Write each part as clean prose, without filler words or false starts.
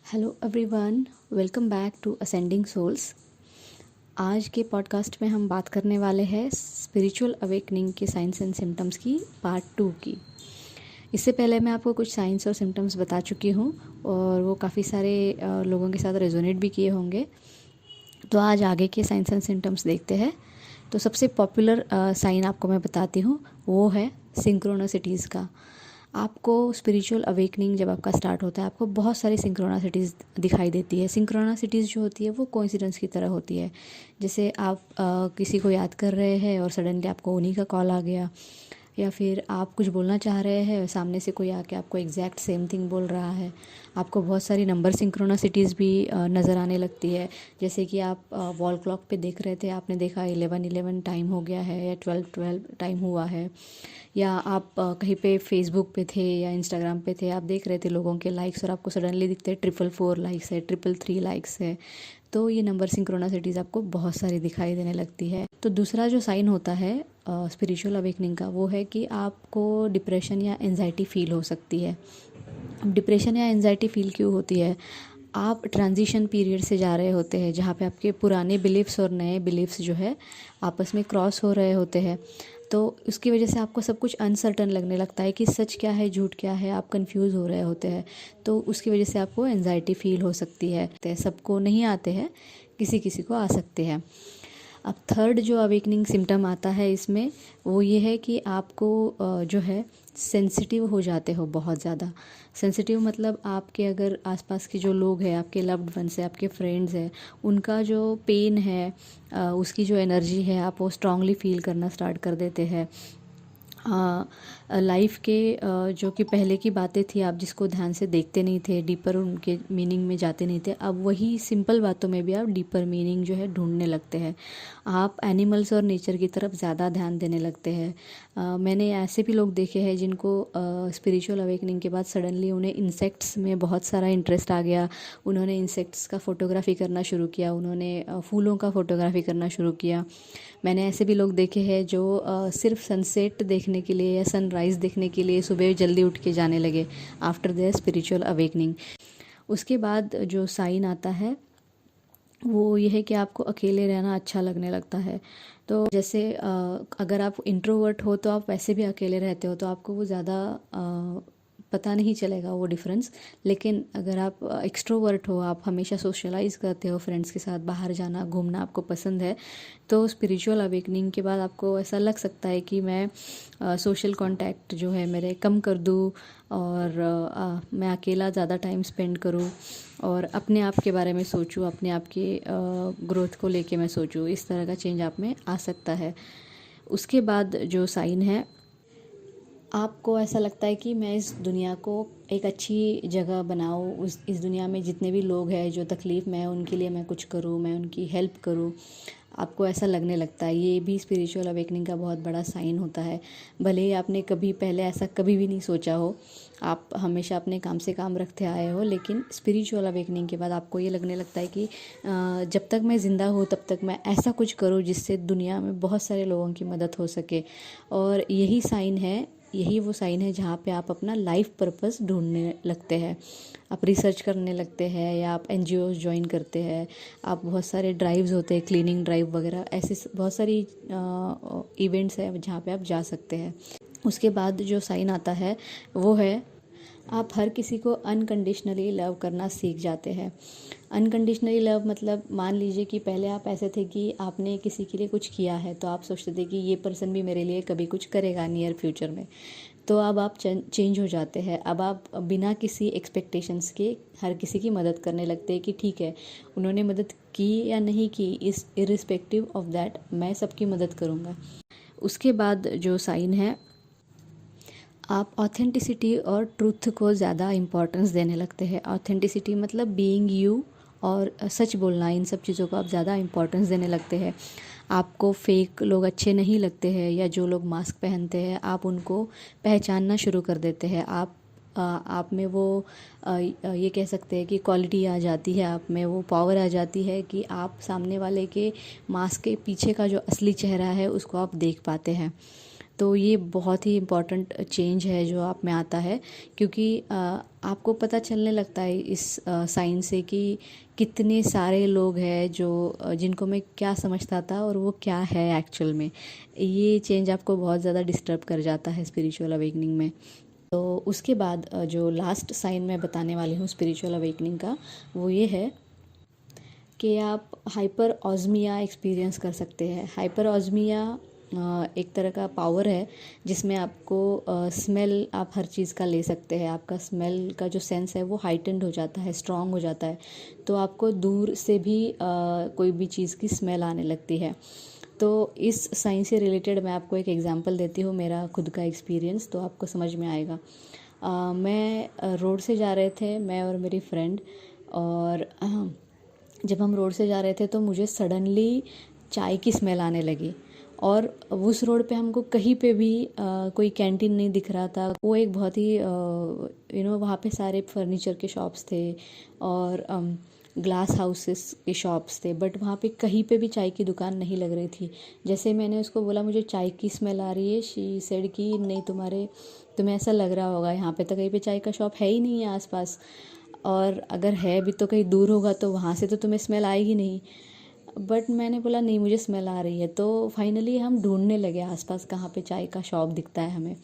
Hello everyone, welcome back to ascending souls. आज के podcast में हम बात करने वाले हैं स्पिरिचुअल अवेकनिंग के साइंस एंड सिम्टम्स की पार्ट 2 की। इससे पहले मैं आपको कुछ साइंस और सिम्टम्स बता चुकी हूँ और वो काफ़ी सारे लोगों के साथ रेजोनेट भी किए होंगे। तो आज आगे के साइंस एंड सिम्टम्स देखते हैं। तो सबसे पॉपुलर साइन आपको मैं बताती हूँ, वो है सिंक्रोनसिटीज़ का। आपको स्पिरिचुअल अवेकनिंग जब आपका स्टार्ट होता है, आपको बहुत सारी सिंक्रोनसिटीज़ दिखाई देती है। सिंक्रोनसिटीज़ जो होती है वो कोइंसिडेंस की तरह होती है। जैसे आप किसी को याद कर रहे हैं और सडनली आपको उन्हीं का कॉल आ गया, या फिर आप कुछ बोलना चाह रहे हैं और सामने से कोई आके आपको एग्जैक्ट सेम थिंग बोल रहा है। आपको बहुत सारी नंबर सिंक्रोनसिटीज़ भी नज़र आने लगती है। जैसे कि आप वॉल क्लॉक पे देख रहे थे, आपने देखा 11:11 टाइम हो गया है या 12:12 टाइम हुआ है। या आप कहीं पे फेसबुक पे थे या इंस्टाग्राम पे थे, आप देख रहे थे लोगों के लाइक्स और आपको सडनली दिखते हैं 444 लाइक्स है, 333 लाइक्स है। तो ये नंबर सिंक्रोनसिटीज़ आपको बहुत सारी दिखाई देने लगती है। तो दूसरा जो साइन होता है स्पिरिचुअल अवेकनिंग का, वो है कि आपको डिप्रेशन या एंजाइटी फील हो सकती है। अब डिप्रेशन या एंजाइटी फील क्यों होती है? आप ट्रांजिशन पीरियड से जा रहे होते हैं जहाँ पे आपके पुराने बिलीफ्स और नए बिलीफ्स जो है आपस में क्रॉस हो रहे होते हैं। तो उसकी वजह से आपको सब कुछ अनसर्टन लगने लगता है कि सच क्या है, झूठ क्या है, आप कंफ्यूज हो रहे होते हैं। तो उसकी वजह से आपको एंजाइटी फील हो सकती है। सबको नहीं आते हैं, किसी किसी को आ सकते हैं। अब थर्ड जो अवेकनिंग सिम्टम आता है इसमें, वो ये है कि आपको जो है सेंसिटिव हो जाते हो बहुत ज़्यादा। सेंसिटिव मतलब आपके अगर आसपास के जो लोग हैं, आपके लव्ड वंस हैं, आपके फ्रेंड्स हैं, उनका जो पेन है, उसकी जो एनर्जी है, आप वो स्ट्रांगली फील करना स्टार्ट कर देते हैं। लाइफ के जो कि पहले की बातें थी, आप जिसको ध्यान से देखते नहीं थे, डीपर उनके मीनिंग में जाते नहीं थे, अब वही सिंपल बातों में भी आप डीपर मीनिंग जो है ढूंढने लगते हैं। आप एनिमल्स और नेचर की तरफ ज़्यादा ध्यान देने लगते हैं। मैंने ऐसे भी लोग देखे हैं जिनको स्पिरिचुअल अवेकनिंग के बाद सडनली उन्हें इंसेक्ट्स में बहुत सारा इंटरेस्ट आ गया। उन्होंने इंसेक्ट्स का फ़ोटोग्राफी करना शुरू किया, उन्होंने फूलों का फ़ोटोग्राफी करना शुरू किया। मैंने ऐसे भी लोग देखे हैं जो सिर्फ सनसेट देखने के लिए या सनराइज़ देखने के लिए सुबह जल्दी उठ के जाने लगे आफ्टर देयर स्पिरिचुअल अवेकनिंग। उसके बाद जो साइन आता है वो ये है कि आपको अकेले रहना अच्छा लगने लगता है। तो जैसे अगर आप इंट्रोवर्ट हो तो आप वैसे भी अकेले रहते हो, तो आपको वो ज़्यादा पता नहीं चलेगा वो डिफरेंस। लेकिन अगर आप एक्सट्रोवर्ट हो, आप हमेशा सोशलाइज करते हो, फ्रेंड्स के साथ बाहर जाना घूमना आपको पसंद है, तो स्पिरिचुअल अवेकनिंग के बाद आपको ऐसा लग सकता है कि मैं सोशल कांटेक्ट जो है मेरे कम कर दूँ और मैं अकेला ज़्यादा टाइम स्पेंड करूँ और अपने आप के बारे में सोचूं, अपने आप की ग्रोथ को लेके मैं सोचूं। इस तरह का चेंज आप में आ सकता है। उसके बाद जो साइन है, आपको ऐसा लगता है कि मैं इस दुनिया को एक अच्छी जगह बनाऊँ, इस दुनिया में जितने भी लोग हैं जो तकलीफ़ में है उनके लिए मैं कुछ करूँ, मैं उनकी हेल्प करूँ। आपको ऐसा लगने लगता है। ये भी स्पिरिचुअल अवेकनिंग का बहुत बड़ा साइन होता है। भले ही आपने कभी पहले ऐसा कभी भी नहीं सोचा हो, आप हमेशा अपने काम से काम रखते आए हो, लेकिन स्पिरिचुअल अवेकनिंग के बाद आपको ये लगने लगता है कि जब तक मैं ज़िंदा हूँ तब तक मैं ऐसा कुछ करूँ जिससे दुनिया में बहुत सारे लोगों की मदद हो सके। और यही वो साइन है जहाँ पे आप अपना लाइफ पर्पस ढूंढने लगते हैं। आप रिसर्च करने लगते हैं या आप एनजीओ ज्वाइन करते हैं। आप बहुत सारे ड्राइव्स होते हैं, क्लीनिंग ड्राइव वगैरह, ऐसे बहुत सारी इवेंट्स हैं जहाँ पे आप जा सकते हैं। उसके बाद जो साइन आता है वो है, आप हर किसी को अनकंडीशनली लव करना सीख जाते हैं। अनकंडीशनली लव मतलब मान लीजिए कि पहले आप ऐसे थे कि आपने किसी के लिए कुछ किया है तो आप सोचते थे कि ये पर्सन भी मेरे लिए कभी कुछ करेगा नियर फ्यूचर में। तो अब आप चेंज हो जाते हैं। अब आप बिना किसी एक्सपेक्टेशंस के हर किसी की मदद करने लगते हैं कि ठीक है, उन्होंने मदद की या नहीं की, इस इरिस्पेक्टिव ऑफ दैट मैं सबकी मदद करूँगा। उसके बाद जो साइन है, आप ऑथेंटिसिटी और ट्रूथ को ज़्यादा इम्पोर्टेंस देने लगते हैं। ऑथेंटिसिटी मतलब बीइंग यू, और सच बोलना, इन सब चीज़ों को आप ज़्यादा इम्पोर्टेंस देने लगते हैं। आपको फेक लोग अच्छे नहीं लगते हैं या जो लोग मास्क पहनते हैं, आप उनको पहचानना शुरू कर देते हैं। आप में वो ये कह सकते हैं कि क्वालिटी आ जाती है, आप में वो पावर आ जाती है कि आप सामने वाले के मास्क के पीछे का जो असली चेहरा है उसको आप देख पाते हैं। तो ये बहुत ही इम्पॉर्टेंट चेंज है जो आप में आता है, क्योंकि आपको पता चलने लगता है इस साइन से कि कितने सारे लोग हैं जो जिनको मैं क्या समझता था और वो क्या है एक्चुअल में। ये चेंज आपको बहुत ज़्यादा डिस्टर्ब कर जाता है स्पिरिचुअल अवेकनिंग में। तो उसके बाद जो लास्ट साइन मैं बताने वाली हूँ स्पिरिचुअल अवेकनिंग का, वो ये है कि आप हाइपर ऑज़मिया एक्सपीरियंस कर सकते हैं। हाइपर ऑज़मिया एक तरह का पावर है जिसमें आपको स्मेल आप हर चीज़ का ले सकते हैं। आपका स्मेल का जो सेंस है वो हाइटेंड हो जाता है, स्ट्रॉन्ग हो जाता है, तो आपको दूर से भी कोई भी चीज़ की स्मेल आने लगती है। तो इस साइंस से रिलेटेड मैं आपको एक एग्जांपल देती हूँ, मेरा खुद का एक्सपीरियंस, तो आपको समझ में आएगा। मैं रोड से जा रहे थे, मैं और मेरी फ्रेंड, और जब हम रोड से जा रहे थे तो मुझे सडनली चाय की स्मेल आने लगी। और उस रोड पे हमको कहीं पे भी कोई कैंटीन नहीं दिख रहा था। वो एक बहुत ही वहाँ पे सारे फर्नीचर के शॉप्स थे और ग्लास हाउसेस के शॉप्स थे, बट वहाँ पे कहीं पे भी चाय की दुकान नहीं लग रही थी। जैसे मैंने उसको बोला मुझे चाय की स्मेल आ रही है, शी सेड कि नहीं, तुम्हें ऐसा लग रहा होगा, यहाँ पे तो कहीं पे चाय का शॉप है ही नहीं है आसपास, और अगर है भी तो कहीं दूर होगा, तो वहाँ से तो तुम्हें स्मेल आएगी नहीं। बट मैंने बोला नहीं, मुझे स्मेल आ रही है। तो फाइनली हम ढूंढने लगे आसपास कहाँ पे चाय का शॉप दिखता है हमें,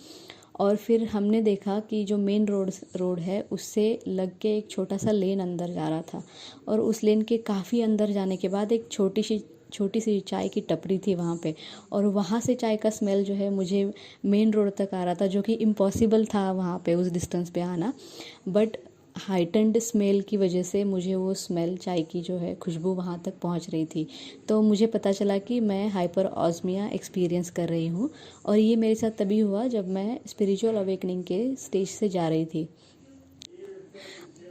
और फिर हमने देखा कि जो मेन रोड है उससे लग के एक छोटा सा लेन अंदर जा रहा था, और उस लेन के काफ़ी अंदर जाने के बाद एक छोटी सी चाय की टपरी थी वहाँ पे, और वहाँ से चाय का स्मेल जो है मुझे मेन रोड तक आ रहा था, जो कि इम्पॉसिबल था वहाँ पे उस डिस्टेंस पे आना। बट हाइटेंड स्मेल की वजह से मुझे वो स्मेल, चाय की जो है खुशबू, वहाँ तक पहुँच रही थी। तो मुझे पता चला कि मैं हाइपर ऑज़मिया एक्सपीरियंस कर रही हूँ, और ये मेरे साथ तभी हुआ जब मैं स्पिरिचुअल अवेकनिंग के स्टेज से जा रही थी।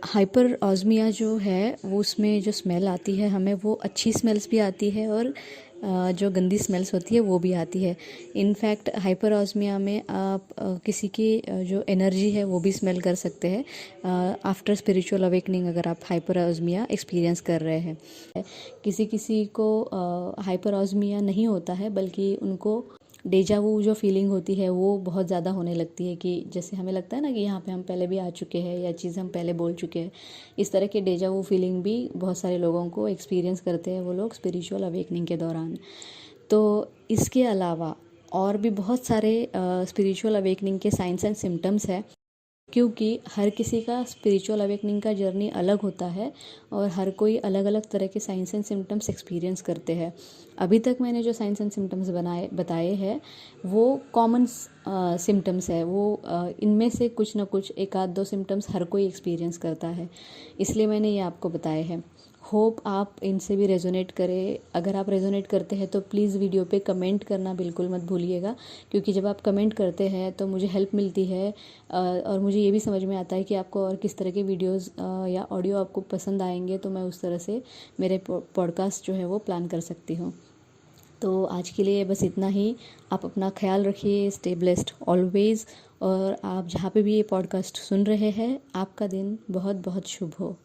हाइपर ऑज़मिया जो है वो, उसमें जो स्मेल आती है हमें, वो अच्छी स्मेल्स भी आती है और जो गंदी स्मेल्स होती है वो भी आती है। इनफैक्ट हाइपर ऑज़मिया में आप किसी की जो एनर्जी है वो भी स्मेल कर सकते हैं आफ्टर स्पिरिचुअल अवेकनिंग, अगर आप हाइपर ऑज़मिया एक्सपीरियंस कर रहे हैं। किसी किसी को हाइपर ऑज़मिया नहीं होता है, बल्कि उनको डेजा वू जो फीलिंग होती है वो बहुत ज़्यादा होने लगती है, कि जैसे हमें लगता है ना कि यहाँ पे हम पहले भी आ चुके हैं या चीज़ हम पहले बोल चुके हैं। इस तरह के डेजा वू फीलिंग भी बहुत सारे लोगों को एक्सपीरियंस करते हैं वो लोग स्पिरिचुअल अवेकनिंग के दौरान। तो इसके अलावा और भी बहुत सारे स्पिरिचुअल अवेकनिंग के साइंस एंड सिम्टम्स है, क्योंकि हर किसी का स्पिरिचुअल अवेकनिंग का जर्नी अलग होता है और हर कोई अलग अलग तरह के साइंस एंड सिम्टम्स एक्सपीरियंस करते हैं। अभी तक मैंने जो साइंस एंड सिम्टम्स बताए हैं वो कॉमन सिम्टम्स है, वो इनमें से कुछ ना कुछ, एक आध दो सिम्टम्स हर कोई एक्सपीरियंस करता है, इसलिए मैंने ये आपको बताए हैं। होप आप इनसे भी रेजोनेट करें। अगर आप रेजोनेट करते हैं तो प्लीज़ वीडियो पे कमेंट करना बिल्कुल मत भूलिएगा, क्योंकि जब आप कमेंट करते हैं तो मुझे हेल्प मिलती है, और मुझे ये भी समझ में आता है कि आपको और किस तरह के वीडियोस या ऑडियो आपको पसंद आएंगे, तो मैं उस तरह से मेरे पॉडकास्ट जो है वो प्लान कर सकती हूँ। तो आज के लिए बस इतना ही। आप अपना ख्याल रखिए, स्टे ब्लेस्ड ऑलवेज़, और आप जहाँ पे भी ये पॉडकास्ट सुन रहे हैं, आपका दिन बहुत बहुत शुभ हो।